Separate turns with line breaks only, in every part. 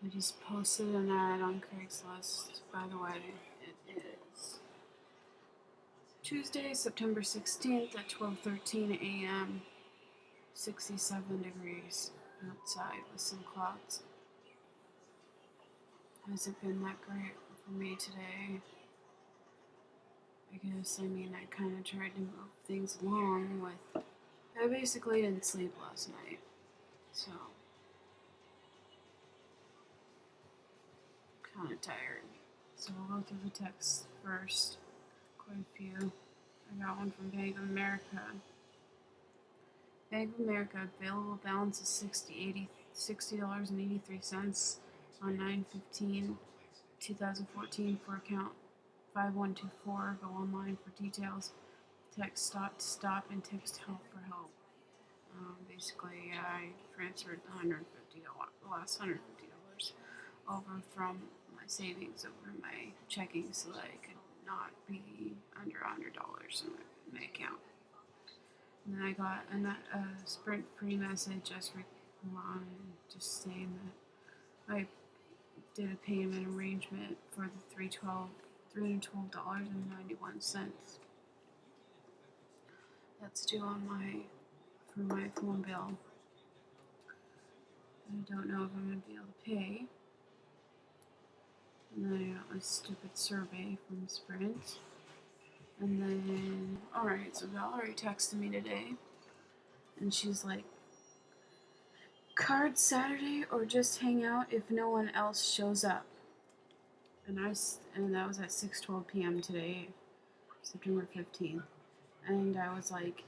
I just posted an ad on Craigslist, by the way. It is Tuesday, September 16th at 12:13 a.m. 67 degrees outside with some clouds. Hasn't been that great for me today. I guess, I kind of tried to move things along with. I basically didn't sleep last night, so kind of tired. So we'll go through the texts first. Quite a few. I got one from Bank of America. Bank of America available balance is $60.83 on 9/15/2014 for account 5124. Go online for details. Text stop to stop and text help for help. Basically, I transferred the last $150 over from my savings over to my checking so that I could not be under $100 in my account. And then I got a Sprint free message just saying that I did a payment arrangement for the $312.91. That's due for my phone bill. I don't know if I'm gonna be able to pay. And then I got a stupid survey from Sprint. And then, alright, so Valerie texted me today, and she's like, card Saturday or just hang out if no one else shows up. And that was at 6:12 p.m. today, September 15th. And I was like,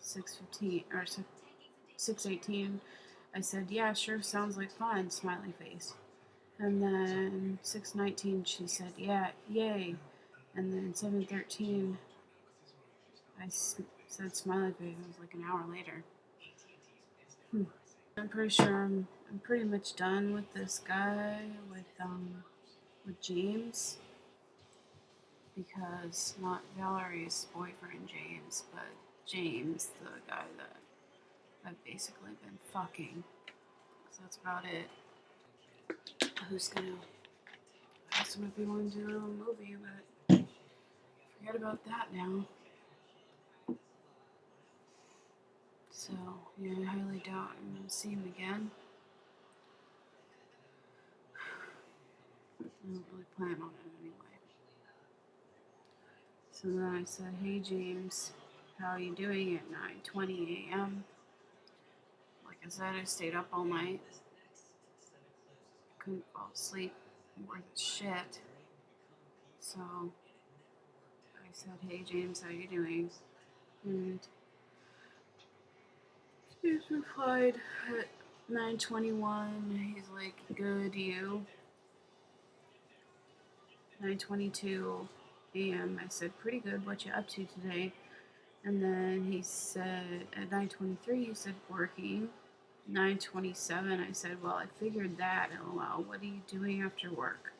6:15 or 6:18. I said, yeah, sure, sounds like fun, smiley face. And then 6:19, she said, yeah, yay. And then 7:13, I said smiley face. It was like an hour later. I'm pretty sure I'm pretty much done with this guy with James, because not Valerie's boyfriend James, but James, the guy that I've basically been fucking. So that's about it. Who's gonna ask him if he want to do a little movie, but forget about that now. So yeah, I highly doubt I'm gonna see him again. I don't really plan on it anyway. So then I said, hey James, how are you doing at 9:20 a.m.? Like I said, I stayed up all night. Couldn't fall asleep worth shit. So I said, hey James, how you doing? And James replied at 9:21. He's like, good, you? 9:22 a.m. I said, pretty good. What you up to today? And then he said, at 9:23, he said, working. 9:27, I said, well, I figured that. LOL. What are you doing after work?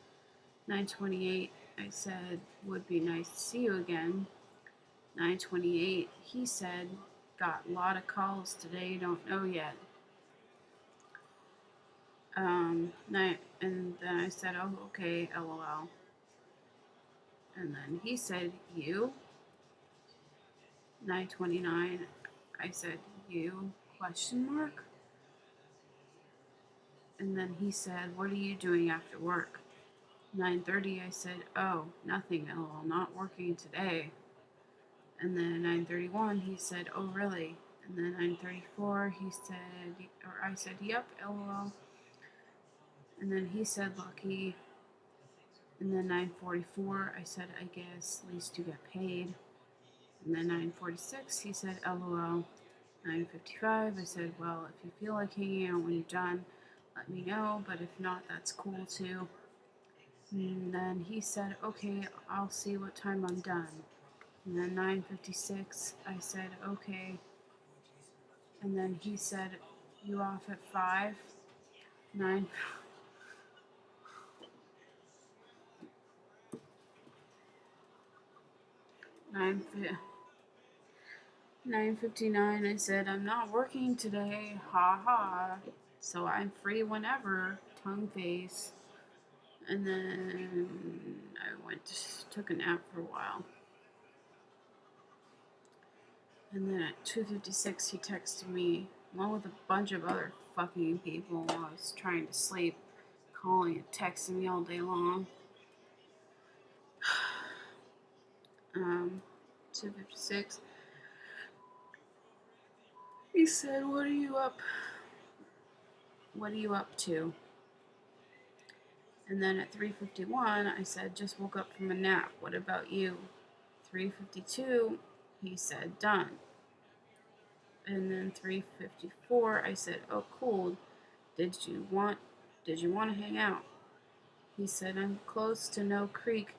9:28, I said, would be nice to see you again. 9:28, he said, got a lot of calls today, don't know yet. And then I said, oh, okay, LOL. And then he said, you? 9:29, I said, you? Question mark? And then he said, what are you doing after work? 9:30, I said, oh, nothing, LOL, not working today. And then 9:31, he said, oh, really? And then 9:34, he said, or I said, yep, LOL. And then he said, lucky. And then 9:44, I said, I guess at least you get paid. And then 9:46, he said, LOL. 9:55, I said, well, if you feel like hanging out when you're done, let me know, but if not, that's cool too. And then he said, okay, I'll see what time I'm done. And then 9:56, I said, okay. And then he said, you off at 5? 9. 9:59, I said, I'm not working today, ha ha. So I'm free whenever, tongue face. And then I took a nap for a while. And then at 2:56 he texted me, along with a bunch of other fucking people while I was trying to sleep, calling and texting me all day long. 2:56. He said, What are you up to? And then at 3:51 I said, just woke up from a nap. What about you? 3:52 he said, done. And then 3:54 I said, oh cool. Did you want to hang out? He said, I'm close to No Creek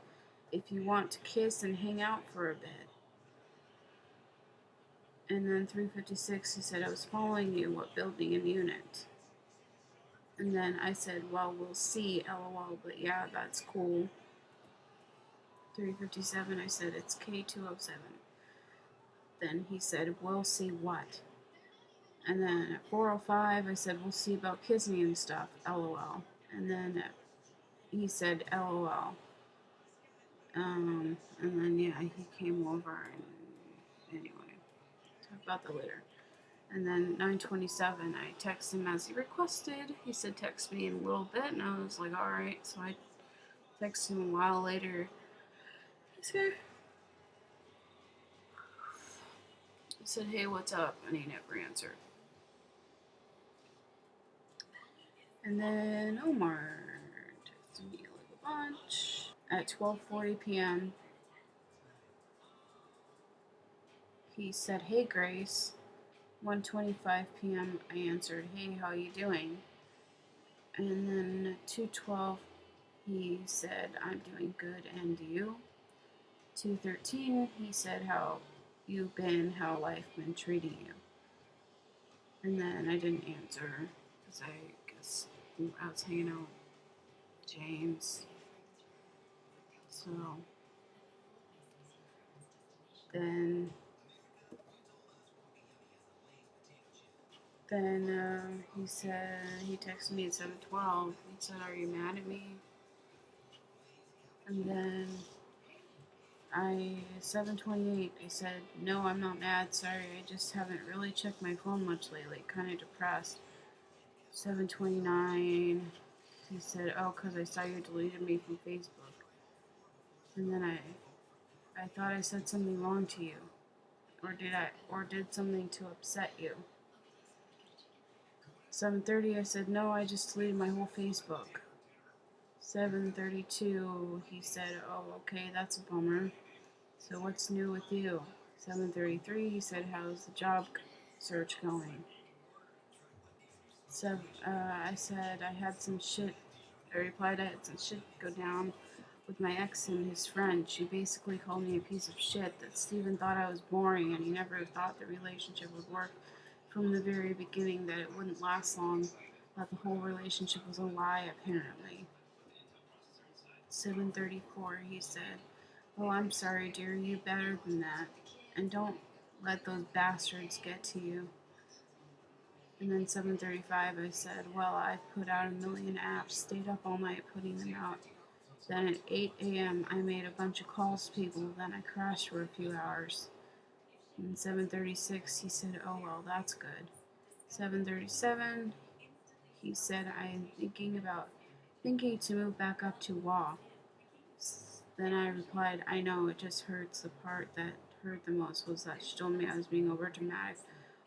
if you want to kiss and hang out for a bit. And then 3:56 he said, I was following you. What building and unit? And then I said, well, we'll see, lol, but yeah, that's cool. 3:57 I said, it's K207. Then he said, we'll see what? And then at 4:05 I said, we'll see about kissing and stuff, lol. And then he said, lol. And then, yeah, he came over and anyway, talk about that later. And then 9:27, I texted him as he requested. He said, text me in a little bit, and I was like, alright. So I texted him a while later. He said, hey, what's up? And he never answered. And then Omar texted me like a bunch. At 12:40 p.m., he said, hey, Grace. 1:25 p.m., I answered, hey, how you doing? And then at 2:12, he said, I'm doing good, and you? 2:13, he said, how you been, how life been treating you? And then I didn't answer, because I guess I was hanging out with James. So, then he said, he texted me at 7:12, he said, are you mad at me? And then 7:28, I said, no, I'm not mad, sorry, I just haven't really checked my phone much lately, kind of depressed. 7:29, he said, oh, because I saw you deleted me from Facebook. And then I thought I said something wrong to you. Or did something to upset you. 7:30, I said, no, I just deleted my whole Facebook. 7:32, he said, oh, okay, that's a bummer. So what's new with you? 7:33, he said, how's the job search going? So I said I had some shit. I replied I had some shit go down with my ex and his friend. She basically called me a piece of shit, that Steven thought I was boring and he never thought the relationship would work from the very beginning, that it wouldn't last long, that the whole relationship was a lie, apparently. 7:34, he said, oh, I'm sorry, dear, you better than that. And don't let those bastards get to you. And then 7:35, I said, well, I put out a million apps, stayed up all night putting them out. Then at 8 a.m., I made a bunch of calls to people, then I crashed for a few hours. And 7:36, he said, oh, well, that's good. 7:37, he said, I'm thinking to move back up to WA. Then I replied, I know, it just hurts. The part that hurt the most was that she told me I was being over dramatic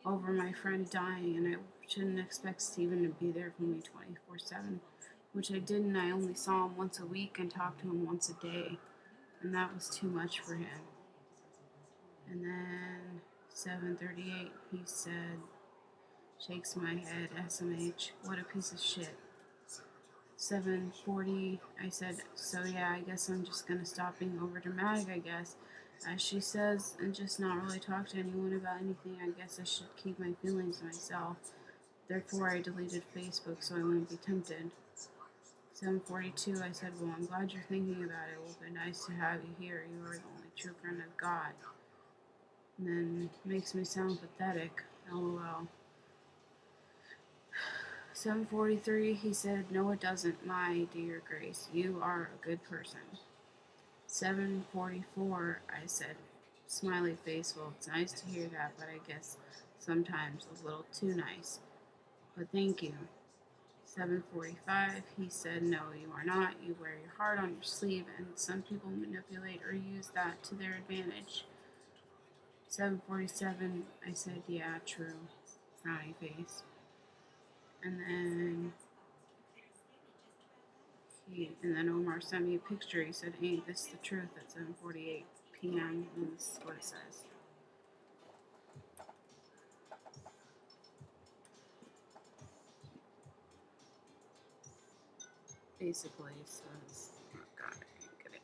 over my friend dying, and I shouldn't expect Steven to be there for me 24/7, which I didn't. I only saw him once a week and talked to him once a day, and that was too much for him. And then 7:38, he said, shakes my head, SMH, what a piece of shit. 7:40, I said, so yeah, I guess I'm just gonna stop being over dramatic, I guess, as she says, and just not really talk to anyone about anything. I guess I should keep my feelings to myself. Therefore, I deleted Facebook so I won't be tempted. 7:42, I said, well, I'm glad you're thinking about it. It will be nice to have you here. You are the only true friend I've got. And then makes me sound pathetic. LOL. 7:43, he said, no, it doesn't, my dear Grace. You are a good person. 7:44, I said, smiley face. Well, it's nice to hear that, but I guess sometimes a little too nice. But thank you. 7:45, he said, no, you are not. You wear your heart on your sleeve, and some people manipulate or use that to their advantage. 7:47, I said, yeah, true. Frowny face. And then Omar sent me a picture. He said, ain't this the truth at 7:48 p.m. And this is what it says. Basically, it says, oh God, I can't get it.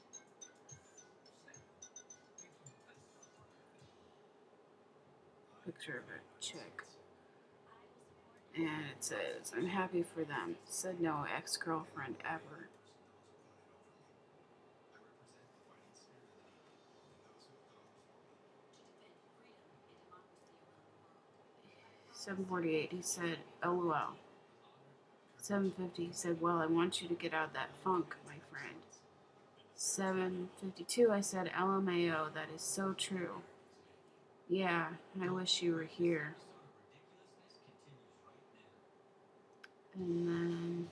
Picture of a chick. And it says, I'm happy for them. Said no ex-girlfriend ever. 7:48, he said, LOL. 7:50, he said, well, I want you to get out of that funk, my friend. 7:52, I said, LMAO, that is so true. Yeah, I wish you were here. And then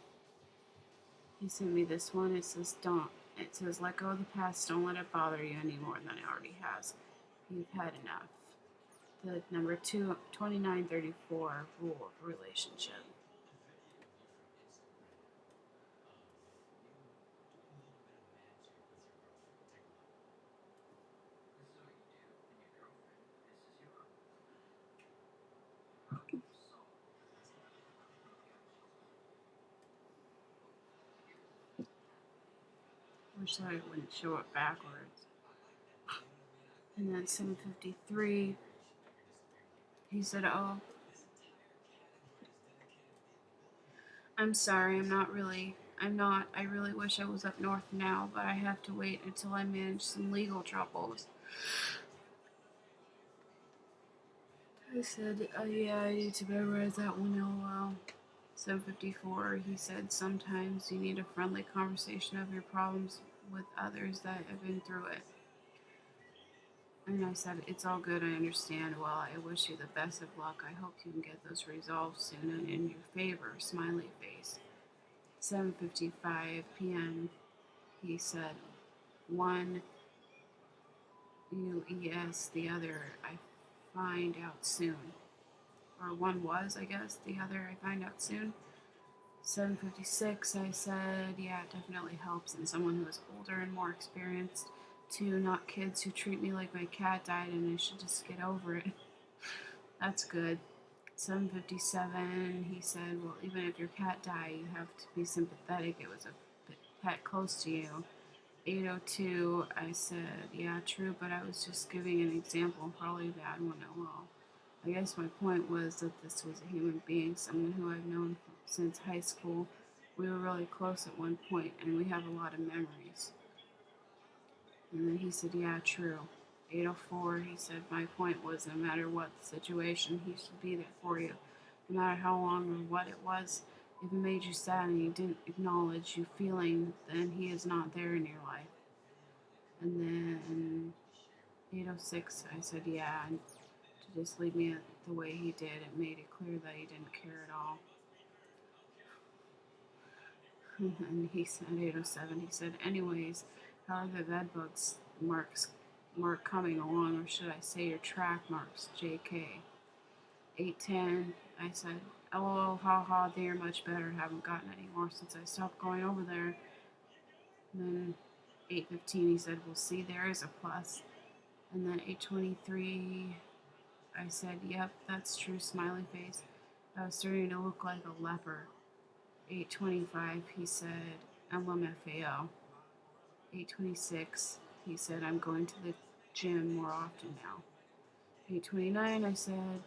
he sent me this one. It says, let go of the past. Don't let it bother you any more than it already has. You've had enough. The number 2934 rule of relationship. Wish that it wouldn't show it backwards. And then 7:53, he said, oh, I'm sorry, I'm not. I really wish I was up north now, but I have to wait until I manage some legal troubles. I said, yeah, I need to memorize that one, LOL. 7:54, he said, sometimes you need a friendly conversation of your problems with others that have been through it. And I said, it's all good, I understand. Well, I wish you the best of luck. I hope you can get those resolved soon and in your favor, smiley face. 7:55 p.m., he said, one UES, the other I find out soon. Or one was, I guess, the other I find out soon. 7:56, I said, yeah, it definitely helps in someone who is older and more experienced. 2, not kids who treat me like my cat died and I should just get over it. That's good. 7:57, he said, well, even if your cat died, you have to be sympathetic. It was a pet close to you. 8:02, I said, yeah, true, but I was just giving an example, probably a bad one. Well, I guess my point was that this was a human being, someone who I've known since high school. We were really close at one point, and we have a lot of memories. And then he said, yeah, true. 8:04, he said, my point was no matter what the situation, he should be there for you. No matter how long or what it was, if it made you sad and you didn't acknowledge you feeling, then he is not there in your life. And then 8:06, I said, yeah, and to just leave me the way he did, it made it clear that he didn't care at all. And he said, 8:07, he said, anyways, how are the bed bugs mark coming along, or should I say your track marks, JK. 8:10, I said, LOL, haha, they are much better, haven't gotten any more since I stopped going over there. And then 8:15, he said, well, see, there is a plus. And then 8:23, I said, yep, that's true, smiley face. I was starting to look like a leper. 8:25, he said, LMFAO. 8:26, he said, I'm going to the gym more often now. 8:29, I said,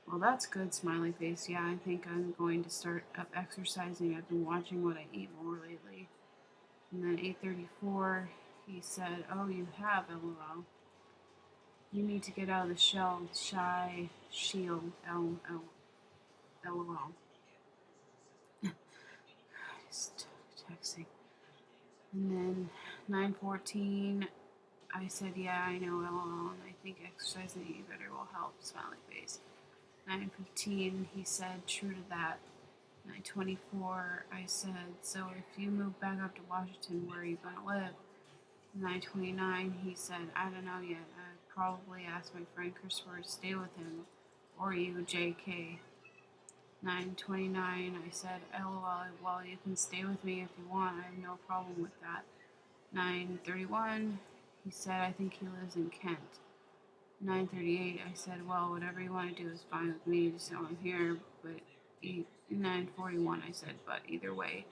well, that's good, smiley face. Yeah, I think I'm going to start up exercising. I've been watching what I eat more lately. And then 8:34, he said, oh, you have, LOL. You need to get out of the shy shield, LOL. he's texting. And then 9:14, I said, yeah, I know, LOL, and I think exercising and eating better will help, smiley face. 9:15, he said, true to that. 9:24, I said, so if you move back up to Washington, where are you going to live? 9:29, he said, I don't know yet. I'd probably ask my friend Christopher to stay with him, or you, JK. 9:29, I said, LOL, well, you can stay with me if you want. I have no problem with that. 9:31, he said, I think he lives in Kent. 9:38, I said, well, whatever you want to do is fine with me, just know I'm here. But 9:41, I said, but either way,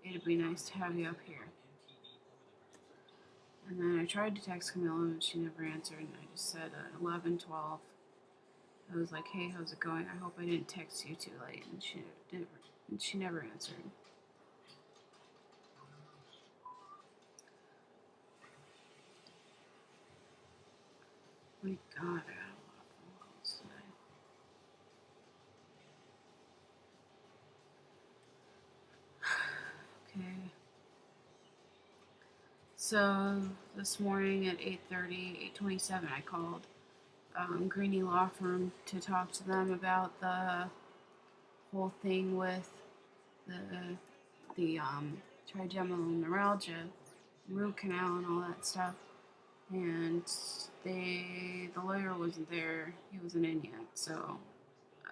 it'd be nice to have you up here. And then I tried to text Camilla, and she never answered, and I just said 11:12. I was like, hey, how's it going? I hope I didn't text you too late. And she never answered. My God, I have a lot of phone calls today. Okay. So this morning at 8:30, 8:27, I called Greeny Law Firm to talk to them about the whole thing with the trigeminal neuralgia, root canal, and all that stuff. And the lawyer wasn't there. He wasn't in yet, so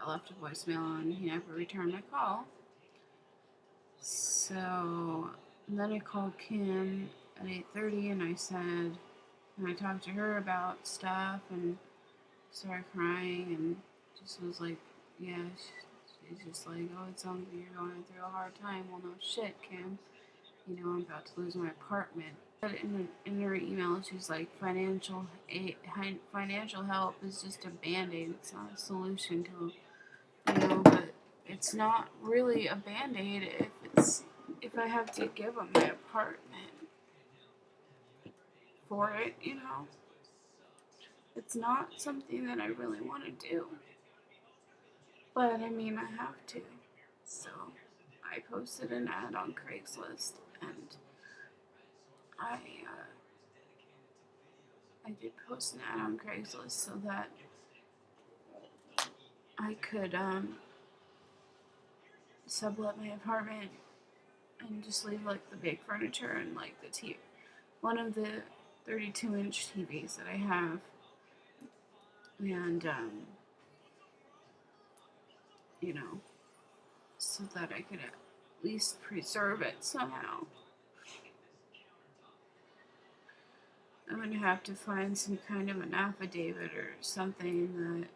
I left a voicemail and he never returned my call. So then I called Kim at 8:30 and I talked to her about stuff and started crying and just was like, yeah, she's just like, oh, it sounds like you're going through a hard time. Well, no shit, Kim. You know, I'm about to lose my apartment. But in her email, she's like, financial help is just a band-aid. It's not a solution to, but it's not really a band-aid if I have to give up my apartment for it, It's not something that I really want to do. But, I mean, I have to. So, I posted an ad on Craigslist, and I did post an ad on Craigslist so that I could sublet my apartment and just leave like the big furniture and like one of the 32-inch TVs that I have, and so that I could at least preserve it somehow. I'm gonna have to find some kind of an affidavit or something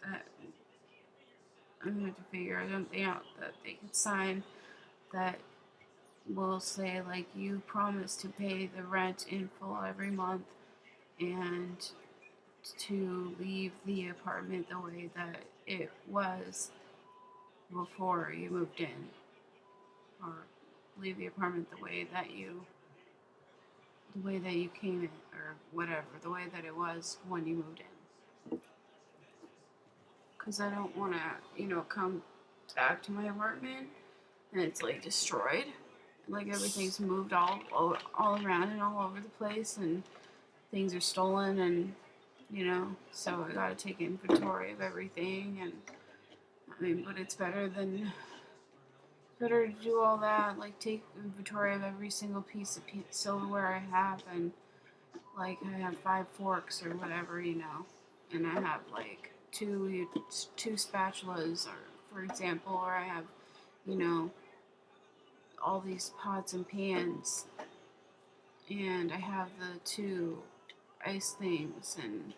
that I'm gonna have to figure something out that they could sign that will say like, you promise to pay the rent in full every month and to leave the apartment the way that it was before you moved in, or leave the apartment the way that you came in, or whatever, the way that it was when you moved in. Because I don't want to, come back to my apartment and it's like destroyed, like everything's moved all around and all over the place, and things are stolen, and so I gotta take inventory of everything. And I mean, but it's better to do all that, like take inventory of every single piece of silverware I have, and like I have 5 forks or whatever, and I have like two spatulas, or for example, or I have, all these pots and pans, and I have the 2 ice things, and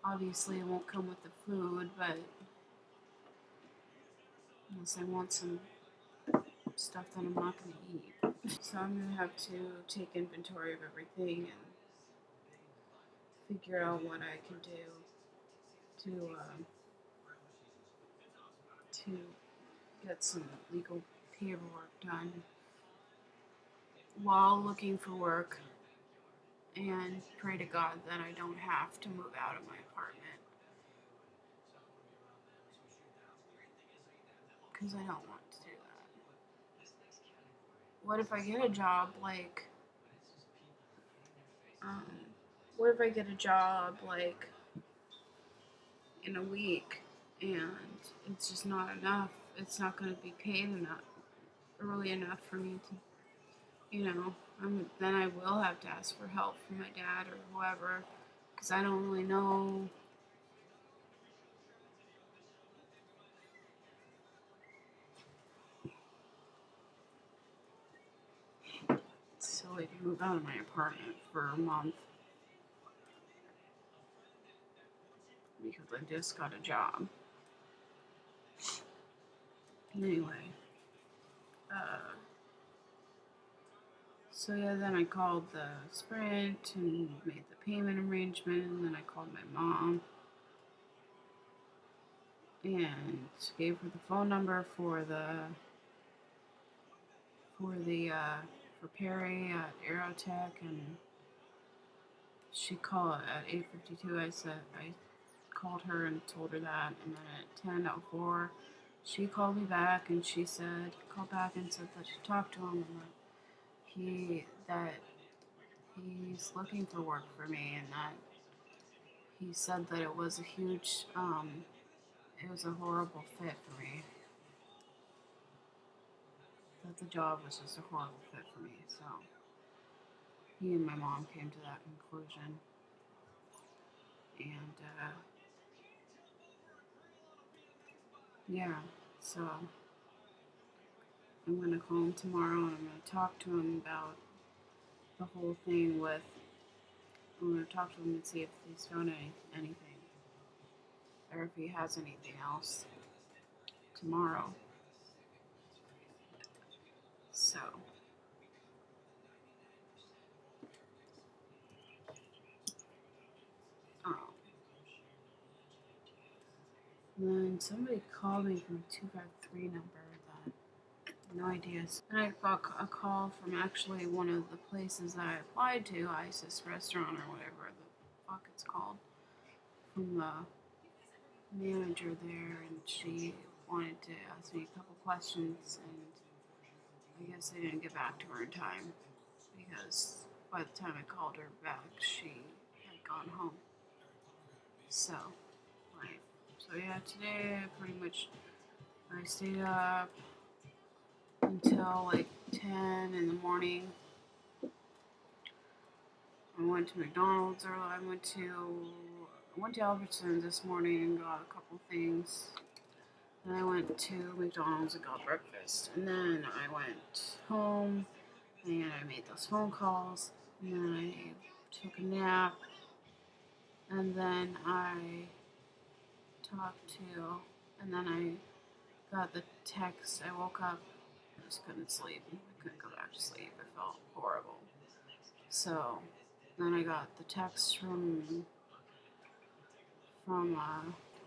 obviously it won't come with the food, but unless I want some stuff that I'm not going to eat. So I'm going to have to take inventory of everything and figure out what I can do to get some legal paperwork done while looking for work, and pray to God that I don't have to move out of my apartment, because I don't want to do that. what if I get a job like, um, what if I get a job like in a week and it's just not enough? It's not going to be paid enough, early enough for me to, then I will have to ask for help from my dad or whoever, because I don't really know. So I moved out of my apartment for a month because I just got a job. Anyway, uh, so yeah, then I called the Sprint and made the payment arrangement, and then I called my mom and gave her the phone number for for Perry at Aerotech, and she called at 8:52. I called her and told her that, and then at 10:04, she called me back and she said, called back and said that she talked to him and that he's looking for work for me, and that he said that it was it was a horrible fit for me. That the job was just a horrible fit for me. So he and my mom came to that conclusion, and yeah, so I'm gonna call him tomorrow and I'm gonna talk to him about the whole thing with. I'm gonna talk to him and see if he's found anything, or if he has anything else tomorrow. So um, then somebody called me from a 253 number that no idea. And I got a call from actually one of the places that I applied to, ISIS restaurant or whatever the fuck it's called, from the manager there, and she wanted to ask me a couple questions, and I guess I didn't get back to her in time because by the time I called her back, she had gone home. So, right. So yeah, today I stayed up until like 10 in the morning. I went to McDonald's, or I went to Albertsons this morning and got a couple things. Then I went to McDonald's and got breakfast. And then I went home and I made those phone calls. And then I took a nap. And then and then I got the text. I woke up. I just couldn't sleep. I couldn't go back to sleep. I felt horrible. So then I got the text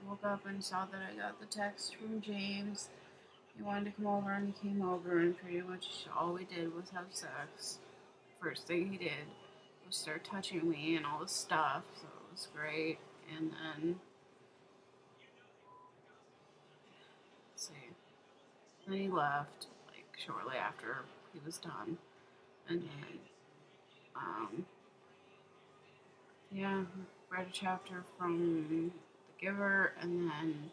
woke up and saw that I got the text from James. He wanted to come over, and he came over, and pretty much all we did was have sex. First thing he did was start touching me and all this stuff, so it was great. And then, let's see, then he left, like, shortly after he was done. And then, yeah, read a chapter from The Giver, and then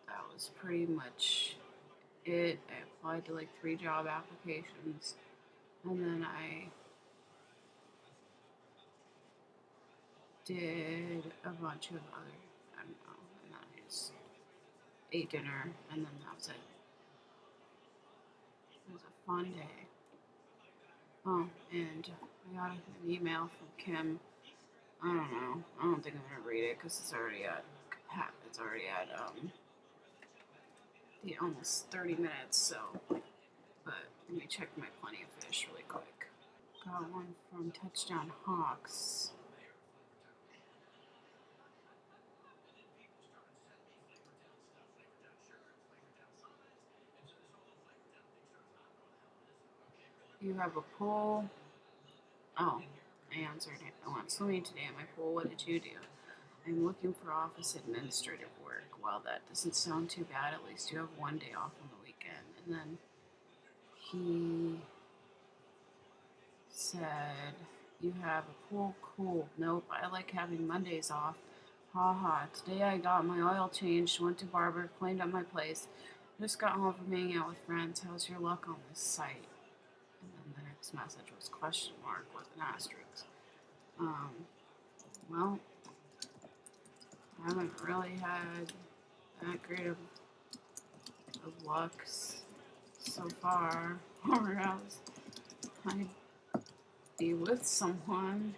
that was pretty much it. I applied to like 3 job applications, and then I did a bunch of other, I don't know, and then I just ate dinner, and then that was it. It was a fun day. Oh, and I got an email from Kim. I don't know. I don't think I'm gonna read it because it's already at the almost 30 minutes. So, but let me check my Plenty of Fish really quick. Got one from Touchdown Hawks. You have a pool? Oh, I answered it. I went swimming today at my pool. What did you do? I'm looking for office administrative work. Well, that doesn't sound too bad. At least you have one day off on the weekend. And then he said, "You have a pool? Cool. Nope, I like having Mondays off. Ha ha. Today I got my oil changed, went to barber, cleaned up my place. Just got home from hanging out with friends. How's your luck on this site?" And then the next message was question mark with an asterisk. Well, I haven't really had that great of luck so far, or else I'd be with someone.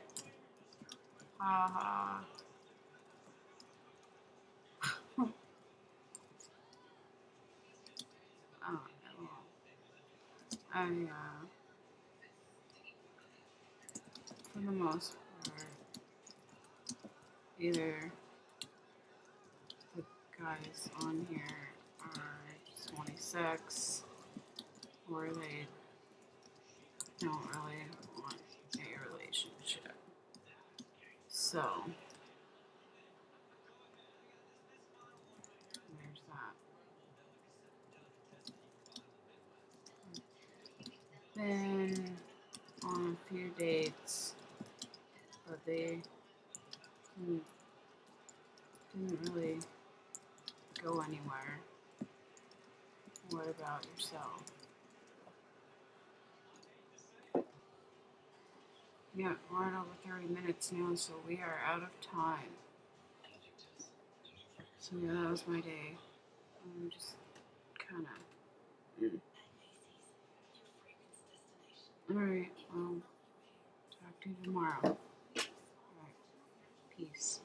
Ha ha. Oh, well, I, for the most part, either the guys on here are just 26, or they don't really want a relationship. So, there's that. Been on a few dates, but they didn't really go anywhere. What about yourself? Yeah, we're at over 30 minutes now, so we are out of time. So yeah, that was my day. I'm just kind of. Alright, well, talk to you tomorrow. Alright, peace.